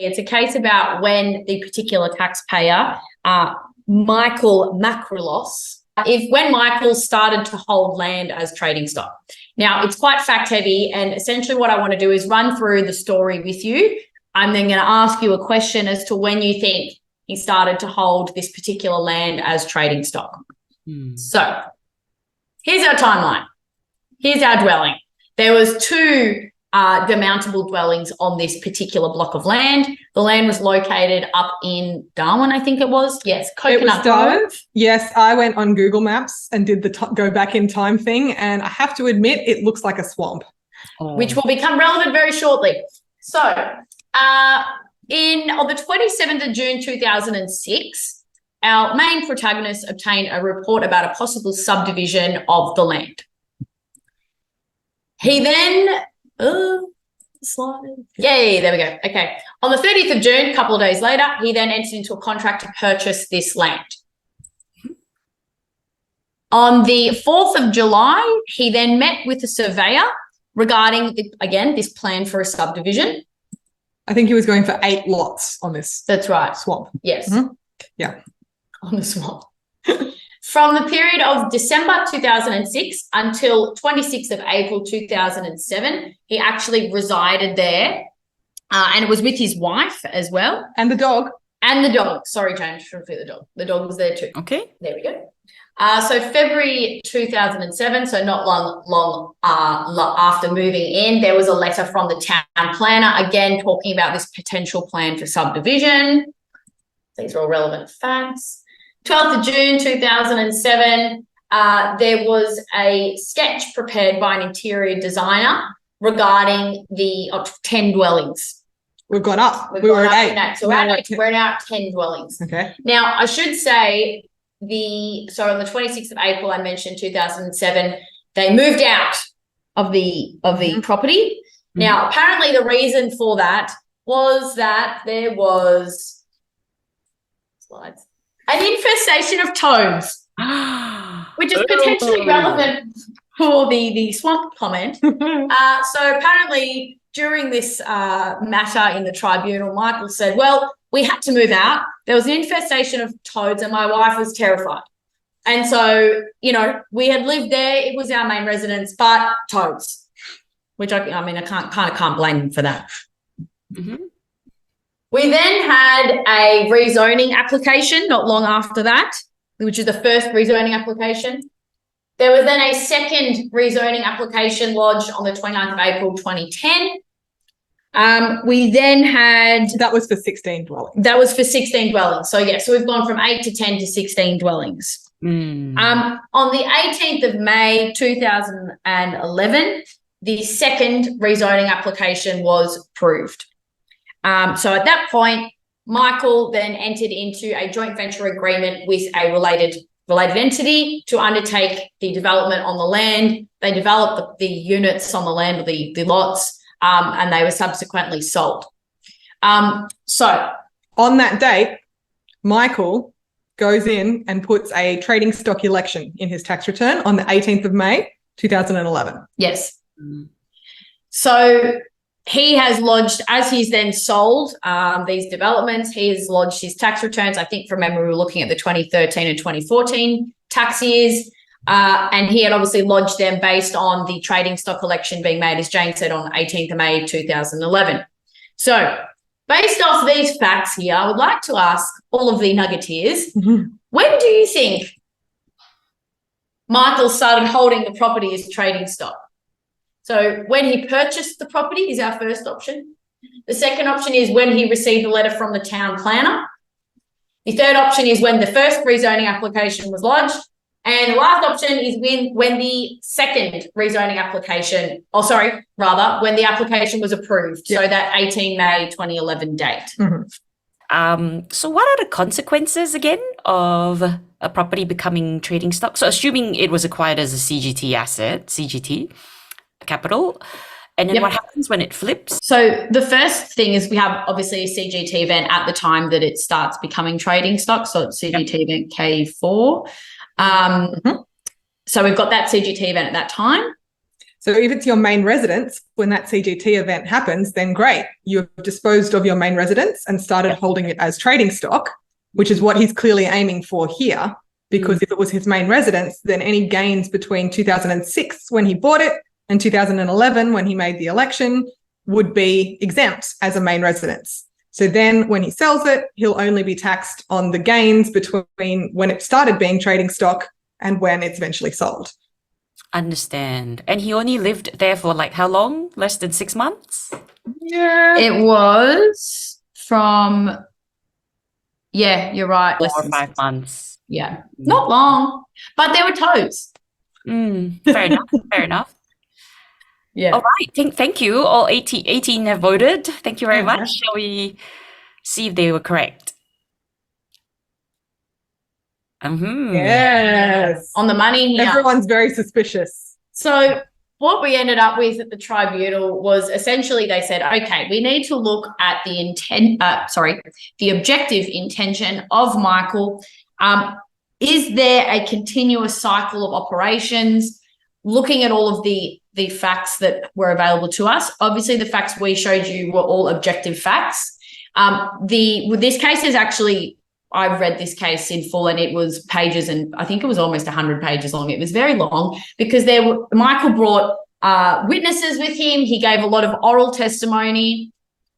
It's a case about when the particular taxpayer, Michael Makrylos, when Michael started to hold land as trading stock. Now, it's quite fact heavy, and essentially what I want to do is run through the story with you. I'm then going to ask you a question as to when you think he started to hold this particular land as trading stock. So here's our timeline. Here's our dwelling. There was 2 demountable dwellings on this particular block of land. The land was located up in Darwin, I think it was. Yes, Coconut Grove. Yes, I went on Google Maps and did the go back in time thing, and I have to admit it looks like a swamp. Which will become relevant very shortly. So on the 27th of June 2006, our main protagonist obtained a report about a possible subdivision of the land. He then Yay, there we go. Okay. On the 30th of June, a couple of days later, he then entered into a contract to purchase this land. On the 4th of July, he then met with the surveyor regarding, again, this plan for a subdivision. I think he was going for 8 lots on this. That's right. Swamp. Yes. Yeah. On the swamp. From the period of December 2006 until 26th of April 2007, he actually resided there, and it was with his wife as well. And the dog. And the dog. Sorry, James, should forget the dog. The dog was there too. Okay. There we go. So February 2007, so not long after moving in, there was a letter from the town planner, again talking about this potential plan for subdivision. These are all relevant facts. 12th of June 2007, there was a sketch prepared by an interior designer regarding the 10 dwellings. We've gone up. We were at 8. So we're now at 10 dwellings. Okay. Now, I should say on the 26th of April, I mentioned 2007, they moved out of the property. Now, apparently the reason for that was that there was an infestation of toads, which is potentially relevant for the swamp comment. So apparently during this matter in the tribunal, Michael said, well, we had to move out. There was an infestation of toads and my wife was terrified. And so, we had lived there. It was our main residence, but toads, which I can't blame him for that. Mm-hmm. We then had a rezoning application not long after that, which is the first rezoning application. There was then a second rezoning application lodged on the 29th of April 2010. We then had... That was for 16 dwellings. That was for 16 dwellings. So, so we've gone from 8 to 10 to 16 dwellings. On the 18th of May 2011, the second rezoning application was approved. So at that point, Michael then entered into a joint venture agreement with a related entity to undertake the development on the land. They developed the units on the land, or the lots, and they were subsequently sold. So on that date, Michael goes in and puts a trading stock election in his tax return on the 18th of May 2011. Yes. So he has lodged, as he's then sold these developments, he has lodged his tax returns. I think from memory, we were looking at the 2013 and 2014 tax years. And he had obviously lodged them based on the trading stock election being made, as Jane said, on 18th of May 2011. So based off these facts here, I would like to ask all of the nuggeteers, when do you think Michael started holding the property as trading stock? So when he purchased the property is our first option. The second option is when he received a letter from the town planner. The third option is when the first rezoning application was lodged. And the last option is when the second rezoning application, when the application was approved. Yep. So that 18 May 2011 date. So what are the consequences again of a property becoming trading stock? So assuming it was acquired as a CGT asset, CGT capital, and then what happens when it flips? So the first thing is we have obviously a CGT event at the time that it starts becoming trading stock. So it's CGT event K4. So we've got that CGT event at that time. So if it's your main residence, when that CGT event happens, then great. You've disposed of your main residence and started holding it as trading stock, which is what he's clearly aiming for here. Because if it was his main residence, then any gains between 2006 when he bought it and 2011 when he made the election would be exempt as a main residence. So then when he sells it, he'll only be taxed on the gains between when it started being trading stock and when it's eventually sold. Understand. And he only lived there for like how long? Less than 6 months? Yeah. It was from, yeah, you're right. 4 or 5 months. Yeah, not long, but there were toes. Fair enough. Fair enough. Yeah. All right. Thank you. All 18 have voted. Thank you very much. Shall we see if they were correct? Yes. On the money here. Everyone's very suspicious. So what we ended up with at the tribunal was essentially they said, okay, we need to look at the objective intention of Michael. Is there a continuous cycle of operations? Looking at all of the facts that were available to us, obviously the facts we showed you were all objective facts. This case is actually, I've read this case in full and it was pages, and I think it was almost 100 pages long. It was very long because Michael brought witnesses with him. He gave a lot of oral testimony.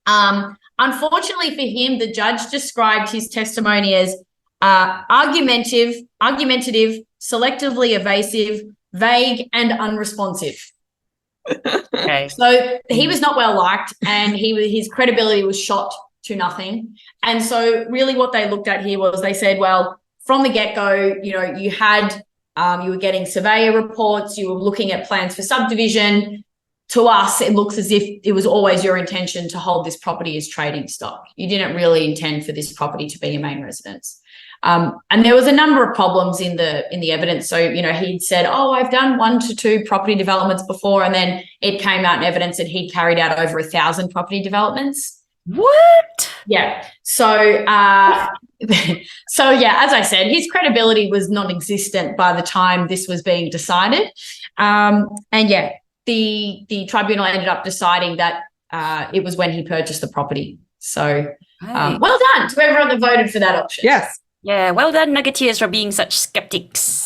Unfortunately for him, the judge described his testimony as argumentative, selectively evasive, vague, and unresponsive. Okay. So he was not well liked, and his credibility was shot to nothing. And so really what they looked at here was they said, well, from the get-go, you know, you were getting surveyor reports, you were looking at plans for subdivision. To us, it looks as if it was always your intention to hold this property as trading stock. You didn't really intend for this property to be your main residence. And there was a number of problems in the evidence. So, you know, he'd said, oh, I've done 1 to 2 property developments before. And then it came out in evidence that he'd carried out over 1,000 property developments. What? Yeah. So, yeah, as I said, his credibility was non-existent by the time this was being decided. And yeah, the tribunal ended up deciding that it was when he purchased the property. So well done to everyone that voted for that option. Yes. Yeah, well done, Nuggeteers, for being such skeptics.